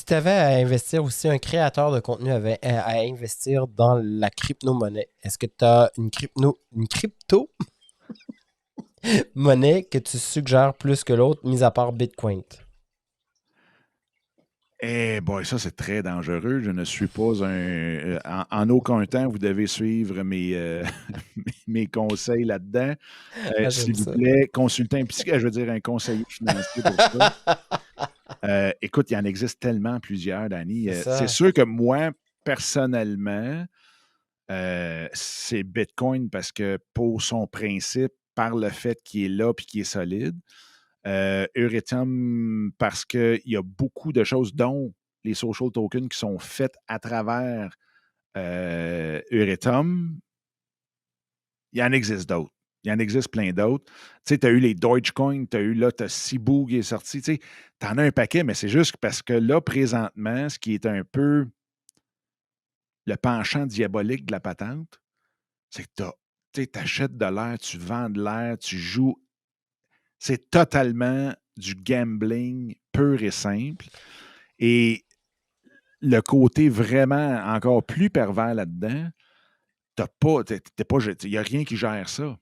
tu avais à investir aussi, un créateur de contenu avait à investir dans la crypto-monnaie, est-ce que tu as une crypto-monnaie que tu suggères plus que l'autre, mis à part Bitcoin? Eh boy, ça c'est très dangereux. Je ne suis pas en aucun temps, vous devez suivre mes conseils là-dedans. Ah, j'aime S'il vous ça. plaît, consultez un psychiatre, je veux dire un conseiller financier pour ça. Écoute, il en existe tellement plusieurs, Danny. C'est C'est ça. sûr que moi, personnellement, c'est Bitcoin parce que pour son principe, par le fait qu'il est là et qu'il est solide. Ethereum parce qu'il y a beaucoup de choses, dont les social tokens qui sont faites à travers Ethereum. Il en existe d'autres. Il en existe plein d'autres. Tu sais, tu as eu les Dogecoin, tu as eu là, tu as Cebu qui est sorti. Tu sais, tu en as un paquet, mais c'est juste parce que là, présentement, ce qui est un peu le penchant diabolique de la patente, c'est que tu achètes de l'air, tu vends de l'air, tu joues. C'est totalement du gambling pur et simple. Et le côté vraiment encore plus pervers là-dedans, il n'y a rien qui gère ça.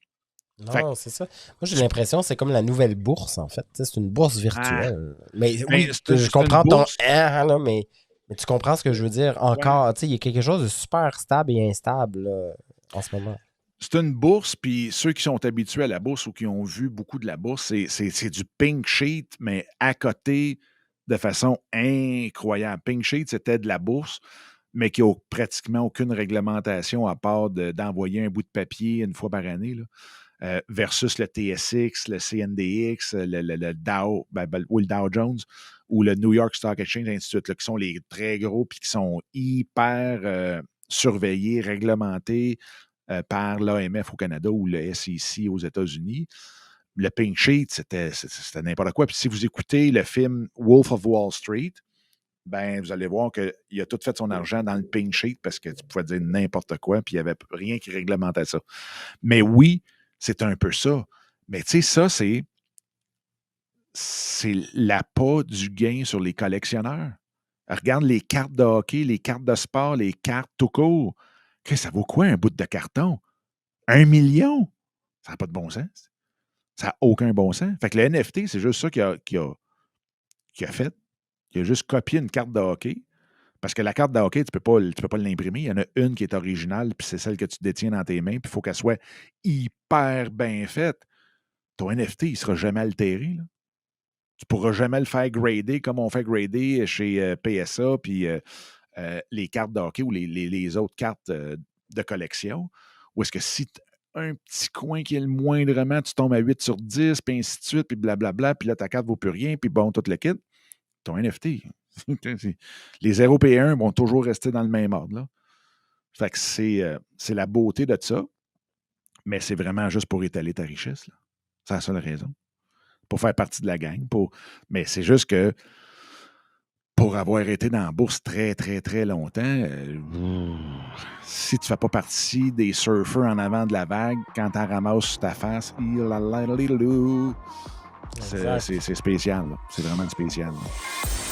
Fait que, Non, c'est ça. Moi, j'ai l'impression que c'est comme la nouvelle bourse, en fait. Tu sais, c'est une bourse ah, virtuelle. Mais ben, oui, je c'est une comprends ton bourse. là, mais tu comprends ce que je veux dire. Ouais. Encore, tu sais, il y a quelque chose de super stable et instable là, en ce moment. C'est une bourse, puis ceux qui sont habitués à la bourse ou qui ont vu beaucoup de la bourse, c'est du pink sheet, mais à côté de façon incroyable. Pink sheet, c'était de la bourse, mais qui n'a pratiquement aucune réglementation à part d'envoyer un bout de papier une fois par année, là. Versus le TSX, le CNDX, le Dow, ou le Dow Jones, ou le New York Stock Exchange, ainsi de suite, là, qui sont les très gros puis qui sont hyper surveillés, réglementés par l'AMF au Canada ou le SEC aux États-Unis. Le pink sheet, c'était n'importe quoi. Puis si vous écoutez le film Wolf of Wall Street, ben, vous allez voir qu'il a tout fait son argent dans le pink sheet parce que tu pouvais dire n'importe quoi, puis il n'y avait rien qui réglementait ça. Mais oui, c'est un peu ça. Mais tu sais, ça, c'est l'appât du gain sur les collectionneurs. Regarde les cartes de hockey, les cartes de sport, les cartes tout court. Ça vaut quoi un bout de carton? 1 million? Ça n'a pas de bon sens. Ça n'a aucun bon sens. Fait que le NFT, c'est juste ça qu'il a fait. Il a juste copié une carte de hockey. Parce que la carte de hockey, tu ne peux pas l'imprimer. Il y en a une qui est originale, puis c'est celle que tu détiens dans tes mains, puis il faut qu'elle soit hyper bien faite. Ton NFT, il ne sera jamais altéré, là. Tu ne pourras jamais le faire grader comme on fait grader chez PSA, puis les cartes de hockey ou les autres cartes de collection. Ou est-ce que si un petit coin qui est le moindrement, tu tombes à 8 sur 10, puis ainsi de suite, puis blablabla, puis là, ta carte ne vaut plus rien, puis bon, tout le kit, ton NFT. Les 0 et 1 vont toujours rester dans le même ordre, là. Fait que c'est la beauté de ça, mais c'est vraiment juste pour étaler ta richesse, là. C'est la seule raison. Pour faire partie de la gang. Mais c'est juste que pour avoir été dans la bourse très, très, très longtemps, si tu ne fais pas partie des surfeurs en avant de la vague, quand tu en ramasses sur ta face, Exact. c'est spécial, là. C'est vraiment spécial, là.